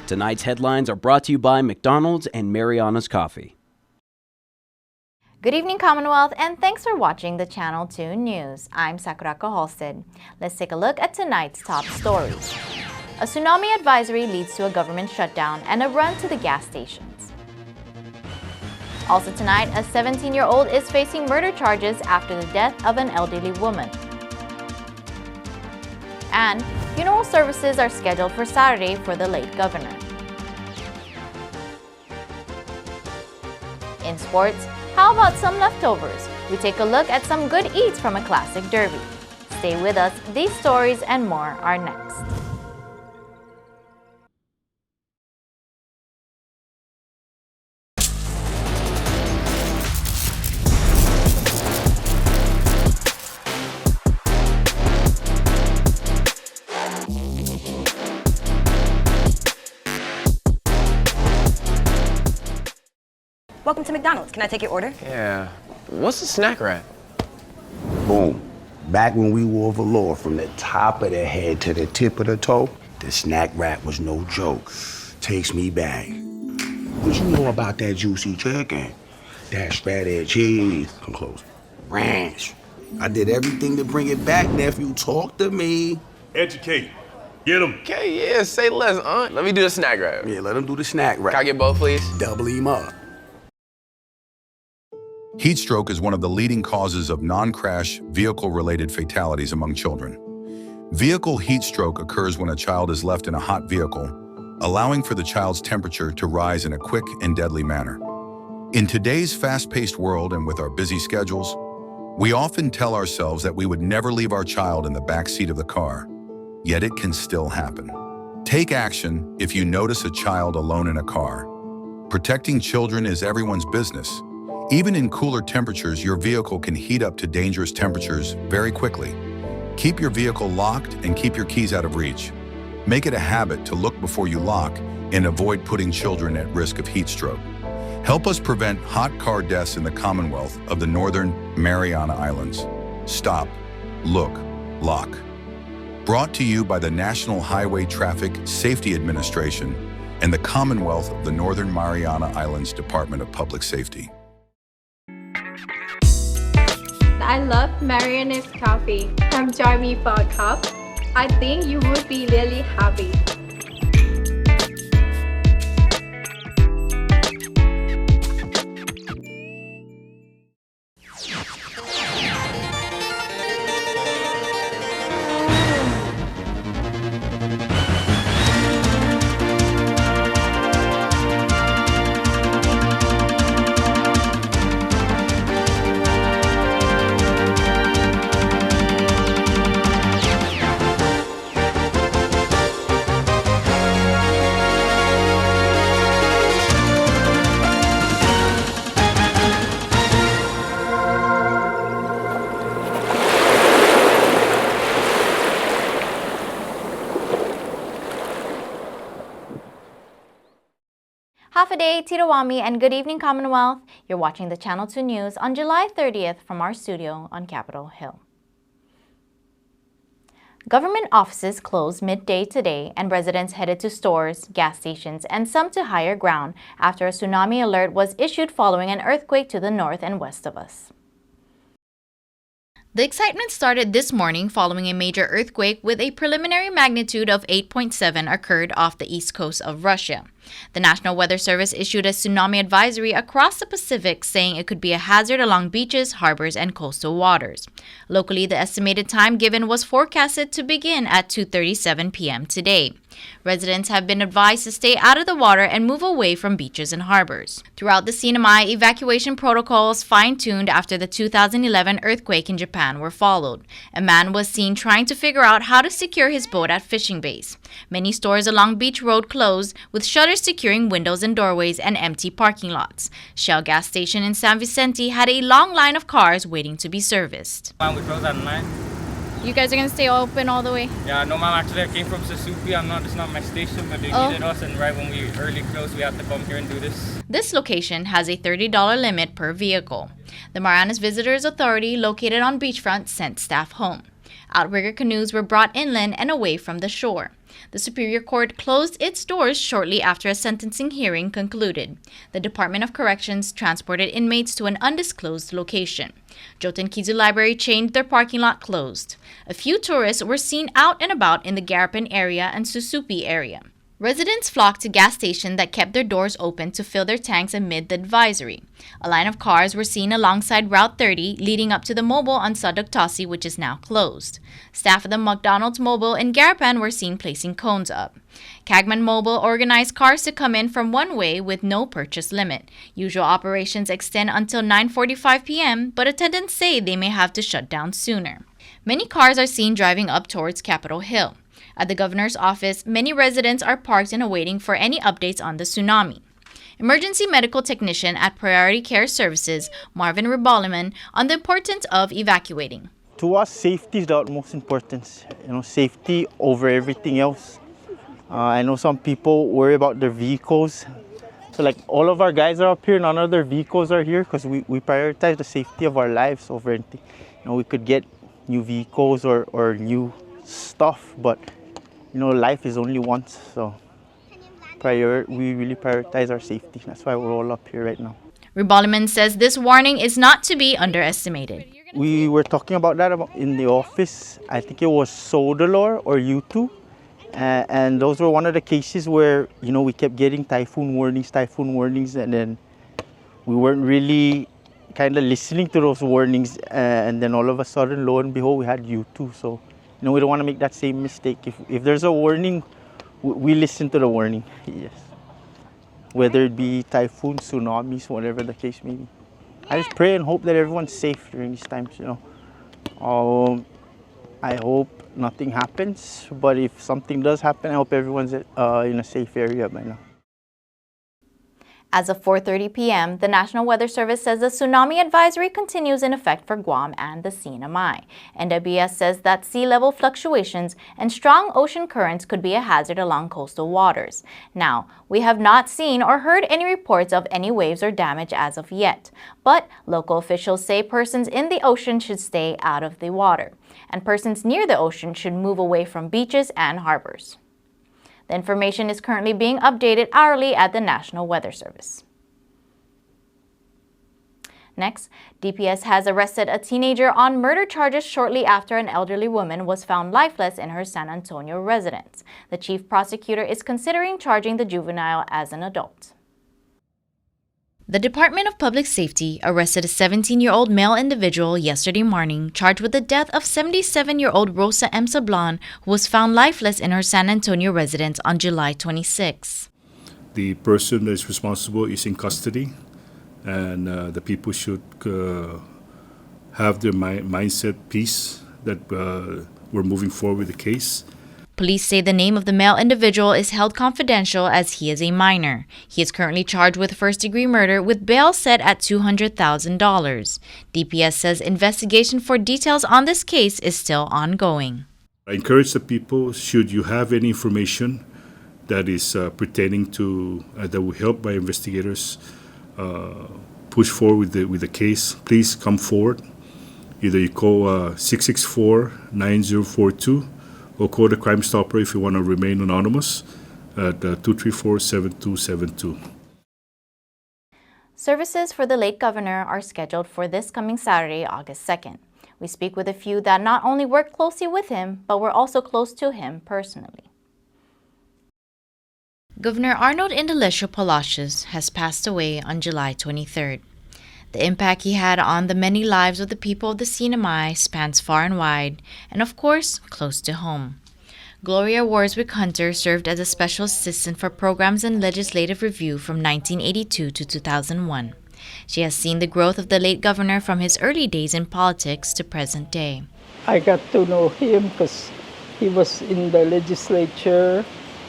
Tonight's headlines are brought to you by McDonald's and Mariana's Coffee. Good evening, Commonwealth, and thanks for watching the Channel 2 News. I'm Sakurako Halstead. Let's take a look at tonight's top stories. A tsunami advisory leads to a government shutdown and a run to the gas stations. Also tonight, a 17-year-old is facing murder charges after the death of an elderly woman. And funeral services are scheduled for Saturday for the late governor. In sports, how about some leftovers? We take a look at some good eats from a classic derby. Stay with us, these stories and more are next. Welcome to McDonald's. Can I take your order? Yeah. What's a snack wrap? Boom. Back when we wore velour from the top of the head to the tip of the toe, the snack wrap was no joke. Takes me back. What you know about that juicy chicken? That shredded cheese. Come close. Ranch. I did everything to bring it back, nephew. Talk to me. Educate. Get him. Okay, yeah, say less, Aunt. Let me do the snack wrap. Yeah, let him do the snack wrap. Can I get both, please? Double him up. Heat stroke is one of the leading causes of non-crash, vehicle-related fatalities among children. Vehicle heat stroke occurs when a child is left in a hot vehicle, allowing for the child's temperature to rise in a quick and deadly manner. In today's fast-paced world and with our busy schedules, we often tell ourselves that we would never leave our child in the back seat of the car, yet it can still happen. Take action if you notice a child alone in a car. Protecting children is everyone's business. Even in cooler temperatures, your vehicle can heat up to dangerous temperatures very quickly. Keep your vehicle locked and keep your keys out of reach. Make it a habit to look before you lock and avoid putting children at risk of heat stroke. Help us prevent hot car deaths in the Commonwealth of the Northern Mariana Islands. Stop, look, lock. Brought to you by the National Highway Traffic Safety Administration and the Commonwealth of the Northern Mariana Islands Department of Public Safety. I love Mariana's coffee. Come join me for a cup. I think you would be really happy. Half a day, Tirawami, and good evening, Commonwealth. You're watching the Channel 2 News on July 30th from our studio on Capitol Hill. Government offices closed midday today, and residents headed to stores, gas stations, and some to higher ground after a tsunami alert was issued following an earthquake to the north and west of us. The excitement started this morning following a major earthquake with a preliminary magnitude of 8.7 occurred off the east coast of Russia. The National Weather Service issued a tsunami advisory across the Pacific, saying it could be a hazard along beaches, harbors, and coastal waters. Locally, the estimated time given was forecasted to begin at 2:37 p.m. today. Residents have been advised to stay out of the water and move away from beaches and harbors. Throughout the Tsunami, evacuation protocols fine-tuned after the 2011 earthquake in Japan were followed. A man was seen trying to figure out how to secure his boat at fishing bays. Many stores along Beach Road closed, with shutters securing windows and doorways and empty parking lots. Shell gas station in San Vicente had a long line of cars waiting to be serviced. We close at 9. You guys are going to stay open all the way? Yeah, no, ma'am. Actually, I came from Susupi. It's not my station, but they needed us, and right when we early closed, we had to come here and do this. This location has a $30 limit per vehicle. The Marianas Visitors Authority, located on beachfront, sent staff home. Outrigger canoes were brought inland and away from the shore. The Superior Court closed its doors shortly after a sentencing hearing concluded. The Department of Corrections transported inmates to an undisclosed location. Jotun Kizu Library chained their parking lot closed. A few tourists were seen out and about in the Garapan area and Susupi area. Residents flocked to gas stations that kept their doors open to fill their tanks amid the advisory. A line of cars were seen alongside Route 30 leading up to the Mobile on Sadugtasi, which is now closed. Staff of the McDonald's Mobile in Garapan were seen placing cones up. Cagman Mobile organized cars to come in from one way with no purchase limit. Usual operations extend until 9:45 p.m., but attendants say they may have to shut down sooner. Many cars are seen driving up towards Capitol Hill. At the governor's office, many residents are parked and awaiting for any updates on the tsunami. Emergency medical technician at Priority Care Services, Marvin Reboliman, on the importance of evacuating. To us, safety is the utmost importance. Safety over everything else. I know some people worry about their vehicles. So like all of our guys are up here, none of their vehicles are here because we prioritize the safety of our lives over anything. We could get new vehicles or new stuff, but life is only once, so we really prioritize our safety. That's why we're all up here right now. Reboliman says this warning is not to be underestimated. We were talking about that in the office. I think it was Sodalor or U2, and those were one of the cases where we kept getting typhoon warnings, and then we weren't really kind of listening to those warnings, and then all of a sudden, lo and behold, we had U2. So we don't want to make that same mistake. If there's a warning, we listen to the warning. Yes. Whether it be typhoons, tsunamis, whatever the case may be. I just pray and hope that everyone's safe during these times. I hope nothing happens, but if something does happen, I hope everyone's in a safe area by now. As of 4:30 p.m., the National Weather Service says the tsunami advisory continues in effect for Guam and the Sinai. NWS says that sea level fluctuations and strong ocean currents could be a hazard along coastal waters. Now, we have not seen or heard any reports of any waves or damage as of yet, but local officials say persons in the ocean should stay out of the water, and persons near the ocean should move away from beaches and harbors. The information is currently being updated hourly at the National Weather Service. Next, DPS has arrested a teenager on murder charges shortly after an elderly woman was found lifeless in her San Antonio residence. The chief prosecutor is considering charging the juvenile as an adult. The Department of Public Safety arrested a 17-year-old male individual yesterday morning charged with the death of 77-year-old Rosa M. Sablan, who was found lifeless in her San Antonio residence on July 26. The person that is responsible is in custody, and the people should have their mindset peace that we're moving forward with the case. Police say the name of the male individual is held confidential as he is a minor. He is currently charged with first-degree murder with bail set at $200,000. DPS says investigation for details on this case is still ongoing. I encourage the people, should you have any information that is pertaining to, that will help by investigators push forward with the case, please come forward. Either you call 664-9042 or call the Crime Stopper if you want to remain anonymous at 234-7272. Services for the late governor are scheduled for this coming Saturday, August 2nd. We speak with a few that not only worked closely with him, but were also close to him personally. Governor Arnold Indalecio Palacios has passed away on July 23rd. The impact he had on the many lives of the people of the Sinai spans far and wide, and of course, close to home. Gloria Warswick Hunter served as a special assistant for programs and legislative review from 1982 to 2001. She has seen the growth of the late governor from his early days in politics to present day. I got to know him because he was in the legislature.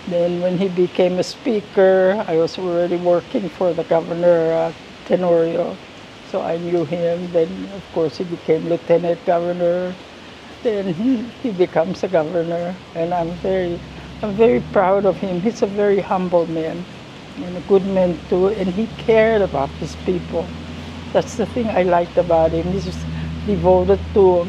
Then when he became a speaker, I was already working for the governor, Tenorio. So I knew him. Then, of course, he became lieutenant governor. Then he becomes a governor, and I'm very proud of him. He's a very humble man and a good man too, and he cared about his people. That's the thing I liked about him. He's just devoted to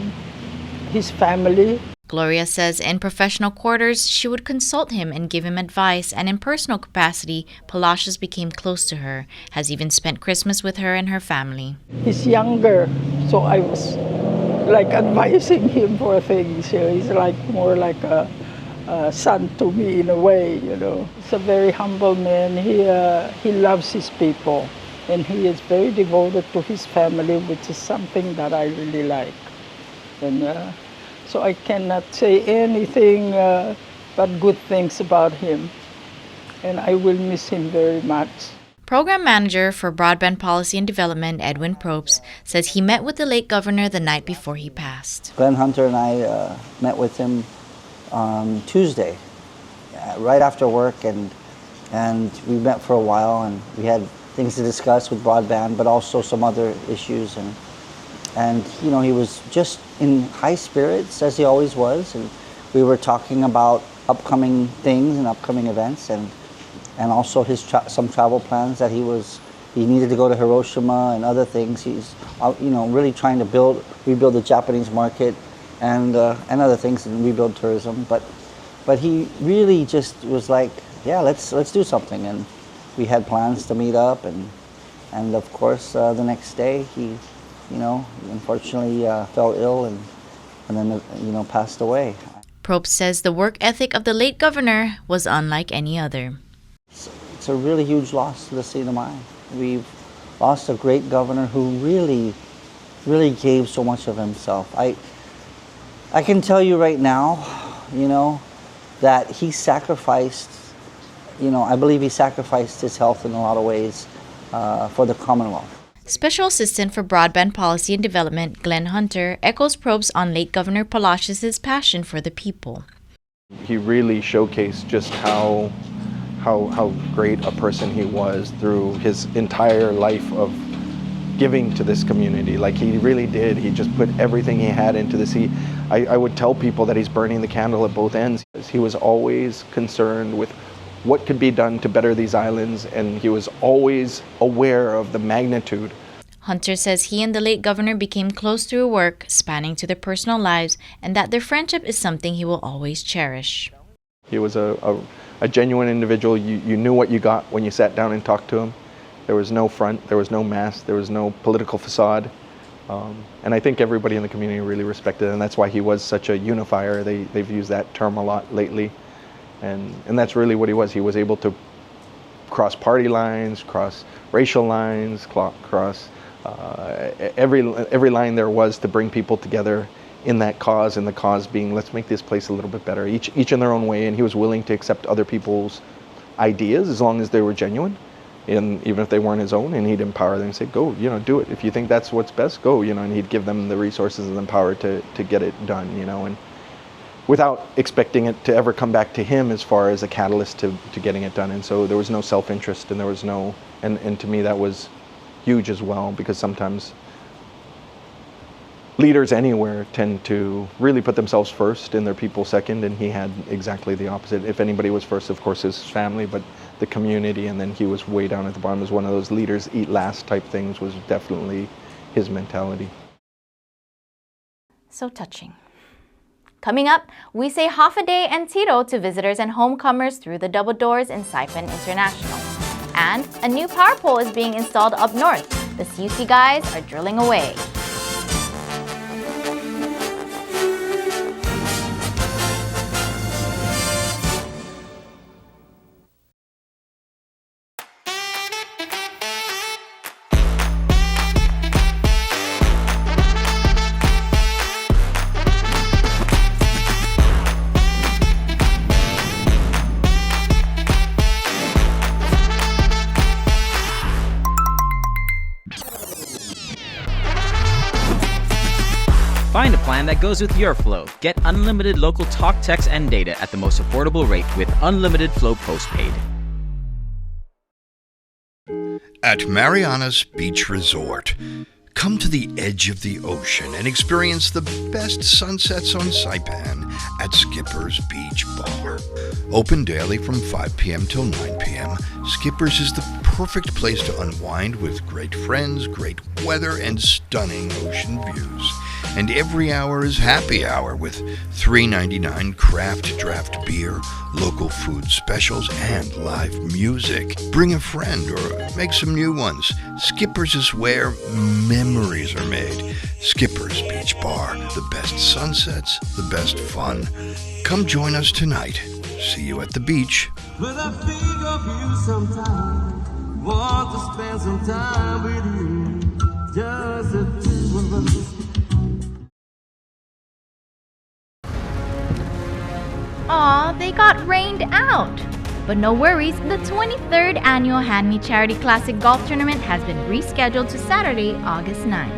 his family. Gloria says in professional quarters, she would consult him and give him advice, and in personal capacity, Palacios became close to her, has even spent Christmas with her and her family. He's younger, so I was like advising him for things. You know, he's like more like a son to me in a way, you know. He's a very humble man. He loves his people, and he is very devoted to his family, which is something that I really like. And so I cannot say anything but good things about him, and I will miss him very much. Program Manager for Broadband Policy and Development, Edwin Probst, says he met with the late governor the night before he passed. Glenn Hunter and I met with him on Tuesday, right after work, and we met for a while, and we had things to discuss with broadband, but also some other issues, and you know, he was just in high spirits, as he always was, and we were talking about upcoming things and upcoming events, and also his some travel plans that he needed to go to Hiroshima and other things. He's you know, really trying to rebuild the Japanese market and other things, and rebuild tourism. But he really just was like, yeah, let's do something, and we had plans to meet up, and of course the next day he, you know, unfortunately fell ill and then, you know, passed away. Probst says the work ethic of the late governor was unlike any other. It's a really huge loss to the Tsunami. We've lost a great governor who really, really gave so much of himself. I can tell you right now, you know, that he sacrificed, you know, I believe he sacrificed his health in a lot of ways for the Commonwealth. Special Assistant for Broadband Policy and Development, Glenn Hunter, echoes Probst on late Governor Palacios' passion for the people. He really showcased just how great a person he was through his entire life of giving to this community. Like, he really did. He just put everything he had into this. I would tell people that he's burning the candle at both ends. He was always concerned with what could be done to better these islands, and he was always aware of the magnitude. Hunter says he and the late governor became close through work, spanning to their personal lives, and that their friendship is something he will always cherish. He was a genuine individual. You knew what you got when you sat down and talked to him. There was no front, there was no mask, there was no political facade. And I think everybody in the community really respected him, and that's why he was such a unifier. They've used that term a lot lately. And that's really what he was. He was able to cross party lines, cross racial lines, cross every line there was to bring people together in that cause, and the cause being, let's make this place a little bit better, each in their own way. And he was willing to accept other people's ideas as long as they were genuine, and even if they weren't his own, and he'd empower them and say, go, you know, do it. If you think that's what's best, go, you know, and he'd give them the resources and the power to get it done, you know, and without expecting it to ever come back to him as far as a catalyst to getting it done. And so there was no self-interest, and there was no, and to me that was huge as well, because sometimes leaders anywhere tend to really put themselves first and their people second, and he had exactly the opposite. If anybody was first, of course, his family, but the community, and then he was way down at the bottom. As one of those leaders eat last type things was definitely his mentality. So touching. Coming up, we say half a day and tiro to visitors and homecomers through the double doors in Saipan International. And a new power pole is being installed up north. The CUC guys are drilling away. Find a plan that goes with your flow. Get unlimited local talk, text, and data at the most affordable rate with Unlimited Flow Postpaid. At Mariana's Beach Resort, come to the edge of the ocean and experience the best sunsets on Saipan at Skipper's Beach Bar. Open daily from 5 p.m. till 9 p.m., Skipper's is the perfect place to unwind with great friends, great weather, and stunning ocean views. And every hour is happy hour with $3.99 craft draft beer, local food specials, and live music. Bring a friend or make some new ones. Skipper's is where memories are made. Skipper's Beach Bar, the best sunsets, the best fun. Come join us tonight. See you at the beach. But I think of you sometime. Want to spend some time with you. Just the two of us. Aw, they got rained out. But no worries, the 23rd annual Hand Me Charity Classic Golf Tournament has been rescheduled to Saturday, August 9.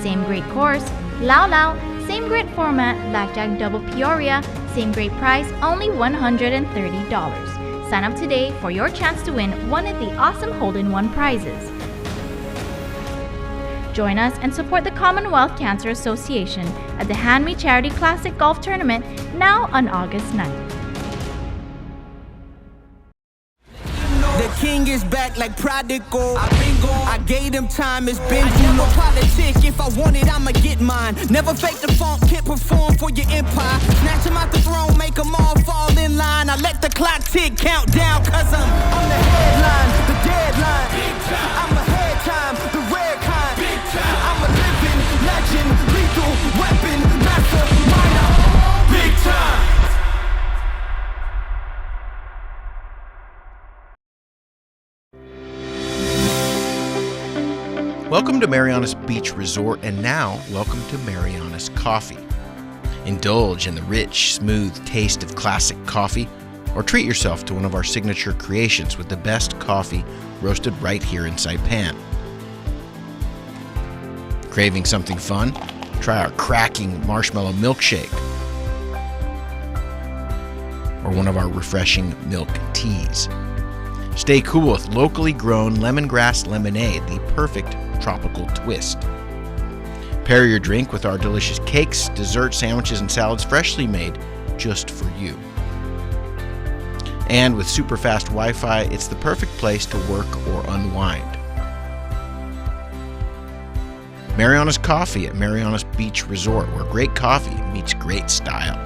Same great course, Lao Lao, same great format, Blackjack Double Peoria, same great price, only $130. Sign up today for your chance to win one of the awesome hole-in-one prizes. Join us and support the Commonwealth Cancer Association at the Hand Me Charity Classic Golf Tournament now on August 9th. The king is back like prodigal. I've been gone. I gave him time, it's been too long. Politic, if I want it, I'ma get mine. Never fake the funk, can't perform for your empire. Snatch him out the throne, make them all fall in line. I let the clock tick, count down, cause I'm on the headline, the deadline. I'm ahead time, the rare kind. I'm a living legend, lethal weapon, mastermind. Big time. Welcome to Marianas Beach Resort, and now welcome to Marianas Coffee. Indulge in the rich, smooth taste of classic coffee, or treat yourself to one of our signature creations with the best coffee roasted right here in Saipan. Craving something fun? Try our cracking marshmallow milkshake, or one of our refreshing milk teas. Stay cool with locally grown lemongrass lemonade, the perfect tropical twist. Pair your drink with our delicious cakes, desserts, sandwiches, and salads freshly made just for you. And with super fast Wi-Fi, it's the perfect place to work or unwind. Marianas Coffee at Marianas Beach Resort, where great coffee meets great style.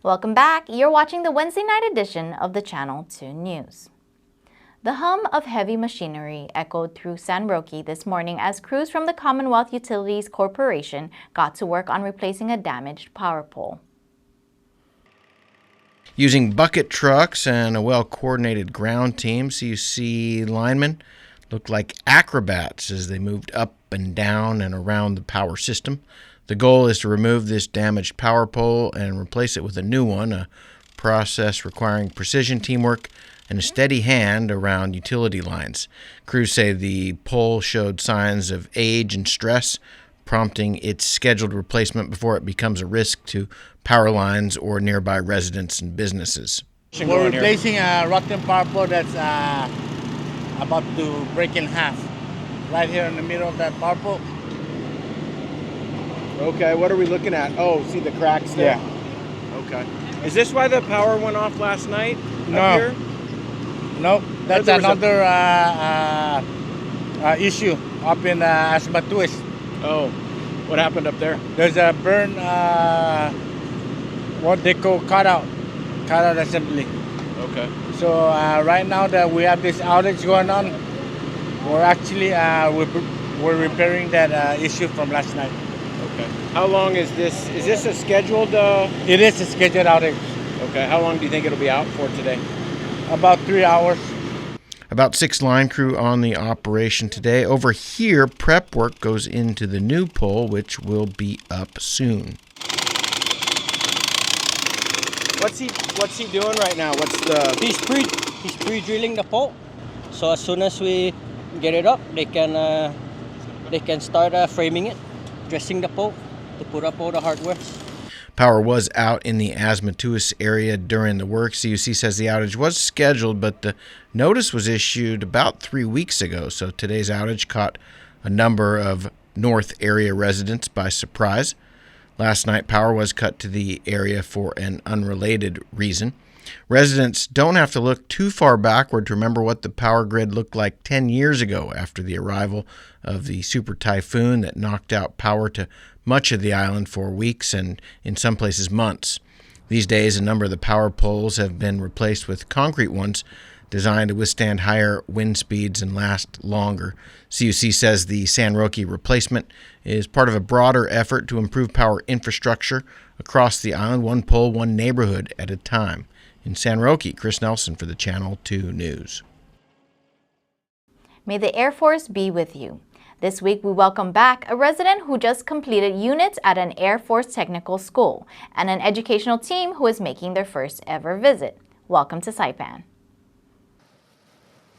Welcome back. You're watching the Wednesday night edition of the Channel 2 News. The hum of heavy machinery echoed through San Roque this morning as crews from the Commonwealth Utilities Corporation got to work on replacing a damaged power pole. Using bucket trucks and a well-coordinated ground team, CUC linemen looked like acrobats as they moved up and down and around the power system. The goal is to remove this damaged power pole and replace it with a new one, a process requiring precision teamwork and a steady hand around utility lines. Crews say the pole showed signs of age and stress, prompting its scheduled replacement before it becomes a risk to power lines or nearby residents and businesses. We're replacing a rotten power pole that's about to break in half. Right here in the middle of that power pole. Okay, what are we looking at? Oh, see the cracks there? Yeah. Okay. Is this why the power went off last night up here? No, that's another issue up in Asbatuis. Oh, what happened up there? There's a burn, what they call cutout assembly. Okay. So right now that we have this outage going on, we're actually we're repairing that issue from last night. Okay. How long is this? Is this a scheduled? It is a scheduled outage. Okay. How long do you think it'll be out for today? About 3 hours. About 6 line crew on the operation today. Over here, prep work goes into the new pole, which will be up soon. What's he doing right now? He's pre-drilling the pole. So as soon as we get it up, they can start framing it, dressing the pole to put up all the hardware. Power was out in the Asbatuis area during the work. CUC says the outage was scheduled, but the notice was issued about 3 weeks ago, so today's outage caught a number of North area residents by surprise. Last night, power was cut to the area for an unrelated reason. Residents don't have to look too far backward to remember what the power grid looked like 10 years ago after the arrival of the super typhoon that knocked out power to much of the island for weeks and in some places months. These days, a number of the power poles have been replaced with concrete ones designed to withstand higher wind speeds and last longer. CUC says the San Roque replacement is part of a broader effort to improve power infrastructure across the island, one pole, one neighborhood at a time. In San Roque, Chris Nelson for the Channel 2 News. May the Air Force be with you. This week, we welcome back a resident who just completed units at an Air Force technical school and an educational team who is making their first ever visit. Welcome to Saipan.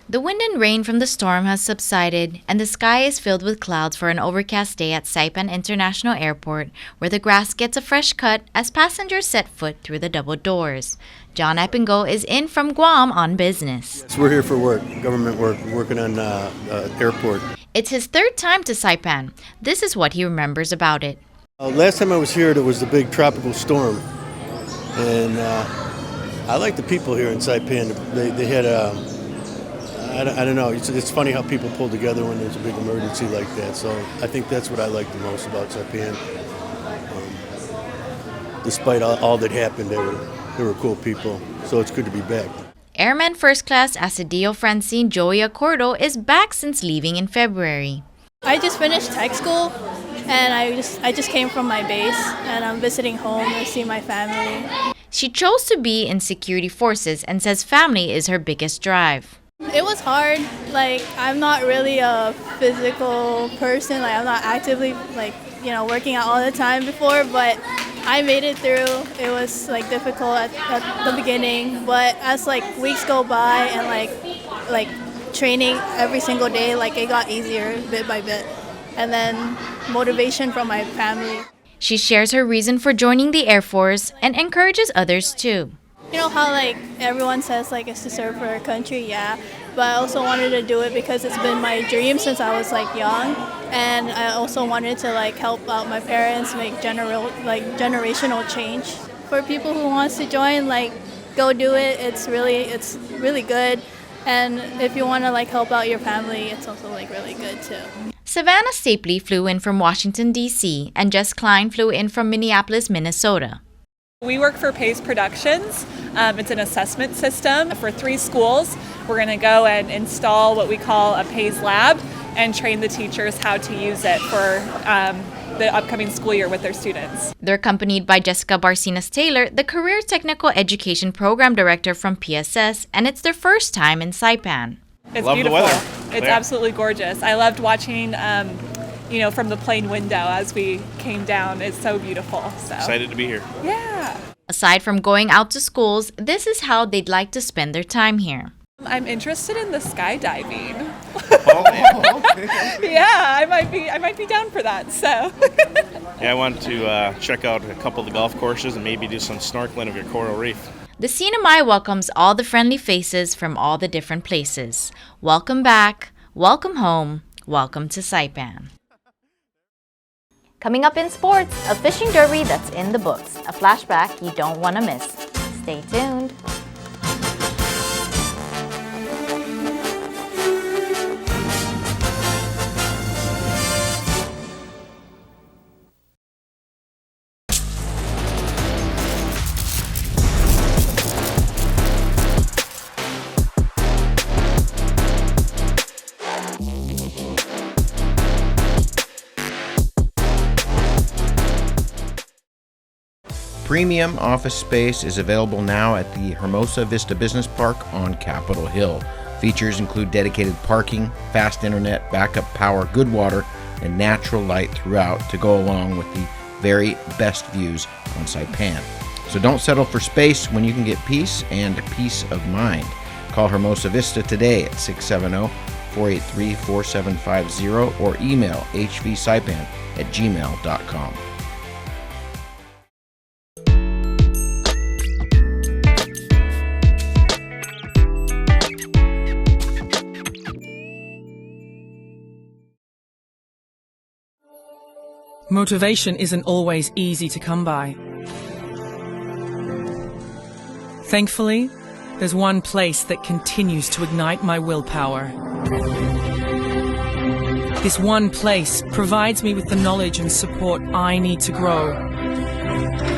The wind and rain from the storm has subsided, and the sky is filled with clouds for an overcast day at Saipan International Airport, where the grass gets a fresh cut as passengers set foot through the double doors. John Epingo is in from Guam on business. So we're here for work, government work, working on airport. It's his third time to Saipan. This is what he remembers about it. Last time I was here, there was a big tropical storm, and I like the people here in Saipan. They had I don't know. It's funny how people pull together when there's a big emergency like that. So I think that's what I like the most about Saipan. Despite all that happened, they were cool people. So it's good to be back. Airman First Class Asidio Francine Joey Accordo is back since leaving in February. I just finished tech school, and I just came from my base, and I'm visiting home to see my family. She chose to be in security forces and says family is her biggest drive. It was hard. Like, I'm not really a physical person. Like, I'm not actively, working out all the time before, but I made it through. It was, difficult at the beginning, but as, weeks go by and, training every single day, it got easier bit by bit. And then motivation from my family. She shares her reason for joining the Air Force and encourages others, too. You know how everyone says it's to serve for our country, yeah. But I also wanted to do it because it's been my dream since I was young, and I also wanted to help out my parents, make generational change. For people who wants to join, go do it. It's really good, and if you want to help out your family, it's also really good too. Savannah Stapley flew in from Washington, D.C., and Jess Klein flew in from Minneapolis, Minnesota. We work for PACE Productions. It's an assessment system for 3 schools. We're going to go and install what we call a PACE lab and train the teachers how to use it for the upcoming school year with their students. They're accompanied by Jessica Barcinas-Taylor, the Career Technical Education Program Director from PSS, and it's their first time in Saipan. It's Love beautiful. The weather. It's absolutely gorgeous. I loved watching from the plane window as we came down. It's so beautiful. So excited to be here. Yeah. Aside from going out to schools, this is how they'd like to spend their time here. I'm interested in the skydiving. Okay. Yeah, I might be down for that. So. Yeah, I want to check out a couple of the golf courses and maybe do some snorkeling of your coral reef. The CNMI welcomes all the friendly faces from all the different places. Welcome back, welcome home, welcome to Saipan. Coming up in sports, a fishing derby that's in the books. A flashback you don't want to miss. Stay tuned. Premium office space is available now at the Hermosa Vista Business Park on Capitol Hill. Features include dedicated parking, fast internet, backup power, good water, and natural light throughout to go along with the very best views on Saipan. So don't settle for space when you can get peace and peace of mind. Call Hermosa Vista today at 670-483-4750 or email hvsaipan@gmail.com. Motivation isn't always easy to come by. Thankfully, there's one place that continues to ignite my willpower. This one place provides me with the knowledge and support I need to grow,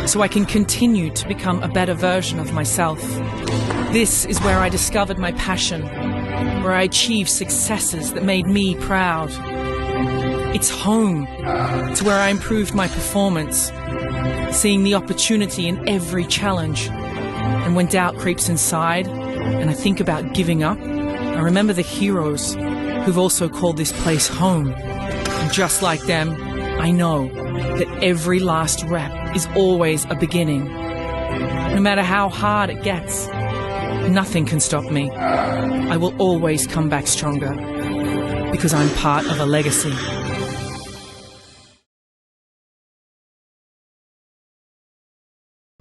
so I can continue to become a better version of myself. This is where I discovered my passion, where I achieved successes that made me proud. It's home. It's where I improved my performance, seeing the opportunity in every challenge. And when doubt creeps inside, and I think about giving up, I remember the heroes who've also called this place home. And just like them, I know that every last rep is always a beginning. No matter how hard it gets, nothing can stop me. I will always come back stronger, because I'm part of a legacy.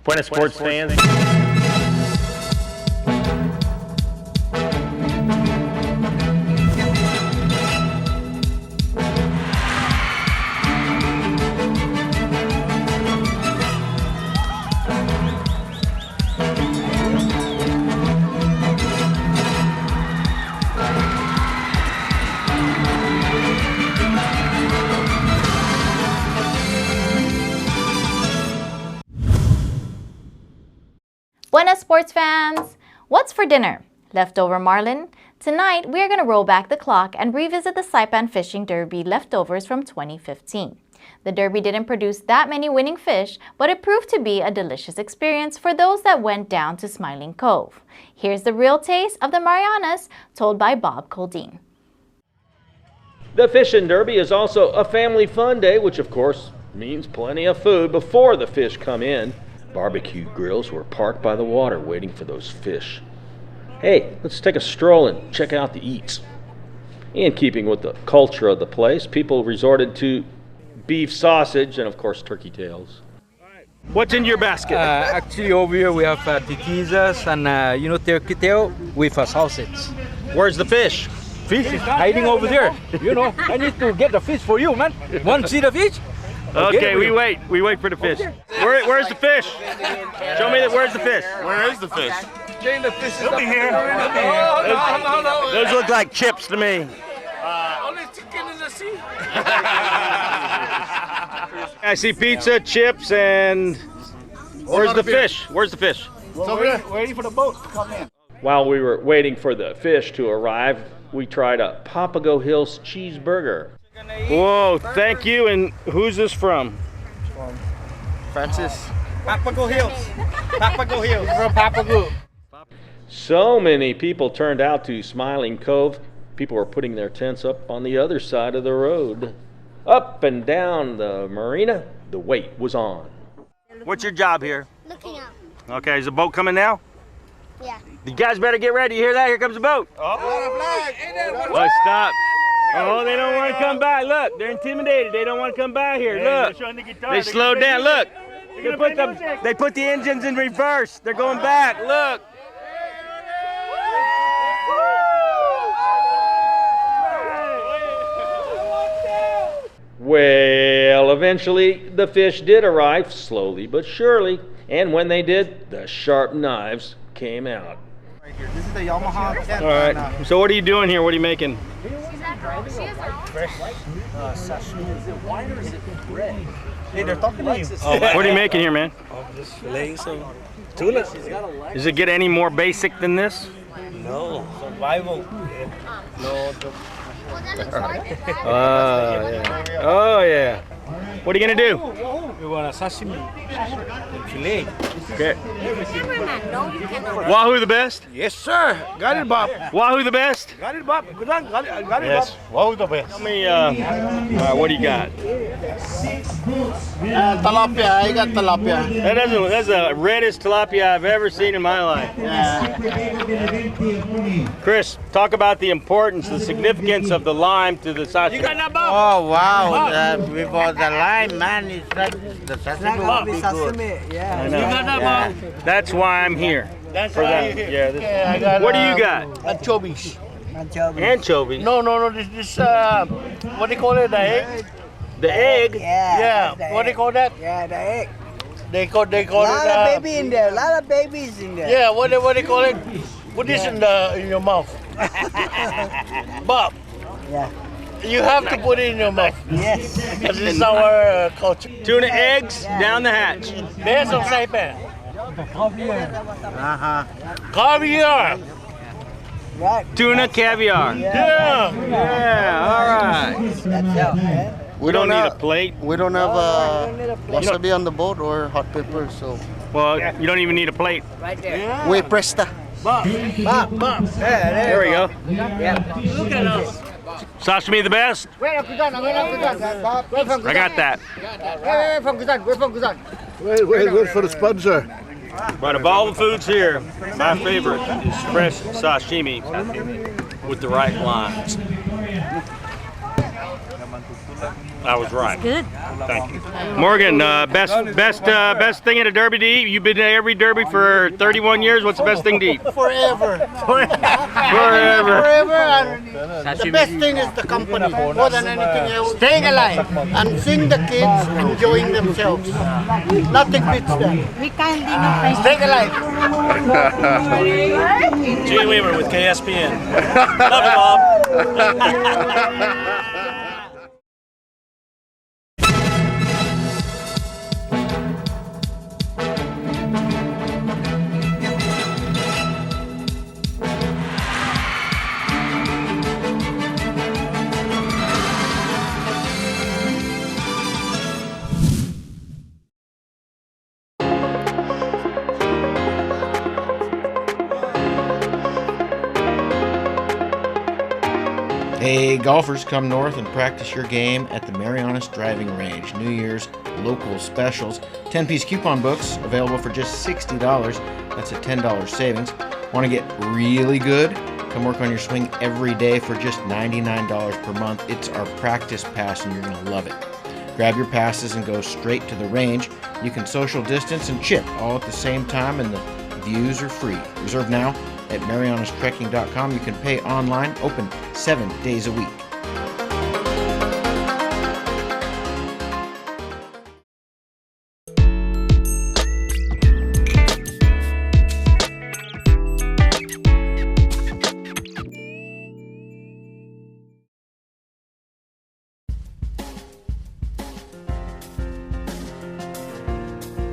Buenas sports fans. Buenas sports fans! What's for dinner? Leftover marlin? Tonight, we're going to roll back the clock and revisit the Saipan Fishing Derby leftovers from 2015. The Derby didn't produce that many winning fish, but it proved to be a delicious experience for those that went down to Smiling Cove. Here's the real taste of the Marianas, told by Bob Coldine. The Fishing Derby is also a family fun day, which of course means plenty of food before the fish come in. Barbecue grills were parked by the water waiting for those fish. Hey, let's take a stroll and check out the eats. In keeping with the culture of the place, people resorted to beef sausage and of course turkey tails. What's in your basket? Actually over here we have tiquizas and turkey tail with a sausage. Where's the fish? Fish is hiding over there. I need to get the fish for you, man. Want to see the fish? Okay, we wait for the fish. Okay. Where's the fish? Show me where's the fish? Where is the fish? Jane, the fish is He'll be here. No. Those look like chips to me. Only chicken in the sea. I see pizza, chips, and where's the fish? Where's the fish? Waiting for the boat to come in. While we were waiting for the fish to arrive, we tried a Papago Hills cheeseburger. Whoa, thank you. And who's this from? Francis. Papago Hills. Papago Hills. From Papago. So many people turned out to Smiling Cove. People were putting their tents up on the other side of the road. Up and down the marina, the wait was on. What's your job here? Looking out. Okay, is the boat coming now? Yeah. You guys better get ready. You hear that? Here comes the boat. Oh, stop. Oh, they don't want to come by. Look, they're intimidated. They don't want to come by here. Look, they slowed down. Look, they put the engines in reverse. They're going back. Look. Well, eventually the fish did arrive, slowly but surely. And when they did, the sharp knives came out. This is the Yamaha tent. All right. So what are you doing here? What are you making? Fresh sashimi. Is it red? Hey, they're talking to you. What are you making here, man? Just filleting some tuna. Does it get any more basic than this? No. Survival. No. Oh, yeah. What are you going to do? We want a sashimi. Fillet. Okay. Wahoo the best? Yes, sir. Got it, Bob. Wahoo the best? Got it, Bob. Good on. Got it, Yes. Bob. Wahoo the best. Tell me, what do you got? Tilapia. I got tilapia. That's the reddest tilapia I've ever seen in my life. Chris, talk about the importance, the significance of the lime to the sashimi. Oh, wow. With all the lime, man, it's like the sashimi will be good. Yeah. I know. That's why I'm here. That's for why that. you're here. Yeah. I got, what do you got? Anchovies. Anchovies. No, this what do you call it? The egg? The egg? Yeah. What do you call that? Yeah, the egg. They call A it. lot of baby in there. A lot of babies in there. Yeah. What do you call it? Put this in your mouth. Bob. Yeah. You have to put it in your mouth. Yes. Because it's our culture. Tuna eggs down the hatch. There's some Saipan. Caviar. Right. Tuna caviar. Yeah. All right. That's out, man. We don't need a plate. We don't have wasabi on the boat or hot pepper, so. Well, you don't even need a plate. Right there. We presta. Bob. There we go. Yeah. Look at us. Sashimi the best? Wait, from Guzan. I got that. Wait, from Guzan. Wait, from Guzan. Wait for the sponsor. But of all the foods here, my favorite is fresh sashimi with the right lines. I was right. Good. Thank you. Morgan, best thing at a derby to eat? You've been to every derby for 31 years. What's the best thing to eat? Forever. Forever. And the best thing is the company, more than anything else. Staying alive and seeing the kids enjoying themselves. Nothing beats that. We can't do no Stay alive. Jay Weaver with KSPN. Love you, Bob. Hey, golfers, come north and practice your game at the Marianas Driving Range. New Year's local specials. 10-piece coupon books available for just $60. That's a $10 savings. Want to get really good? Come work on your swing every day for just $99 per month. It's our practice pass and you're going to love it. Grab your passes and go straight to the range. You can social distance and chip all at the same time, and the views are free. Reserve now at marianastrekking.com. You can pay online, open 7 days a week.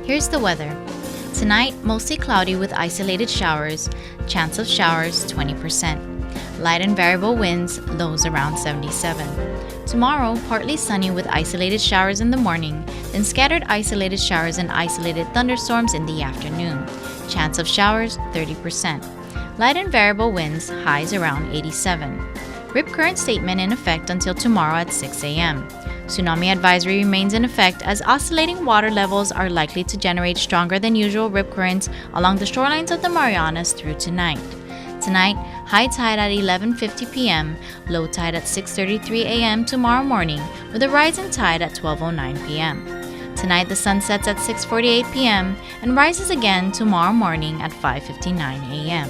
Here's the weather. Tonight, mostly cloudy with isolated showers. Chance of showers, 20%. Light and variable winds, lows around 77. Tomorrow, partly sunny with isolated showers in the morning, then scattered isolated showers and isolated thunderstorms in the afternoon. Chance of showers, 30%. Light and variable winds, highs around 87. Rip current statement in effect until tomorrow at 6 a.m. Tsunami advisory remains in effect as oscillating water levels are likely to generate stronger than usual rip currents along the shorelines of the Marianas through tonight. Tonight, high tide at 11:50 p.m., low tide at 6:33 a.m. tomorrow morning, with a rising tide at 12:09 p.m. Tonight, the sun sets at 6:48 p.m. and rises again tomorrow morning at 5:59 a.m.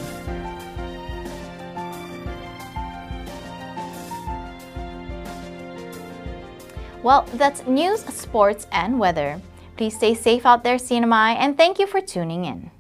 Well, that's news, sports, and weather. Please stay safe out there, CNMI, and thank you for tuning in.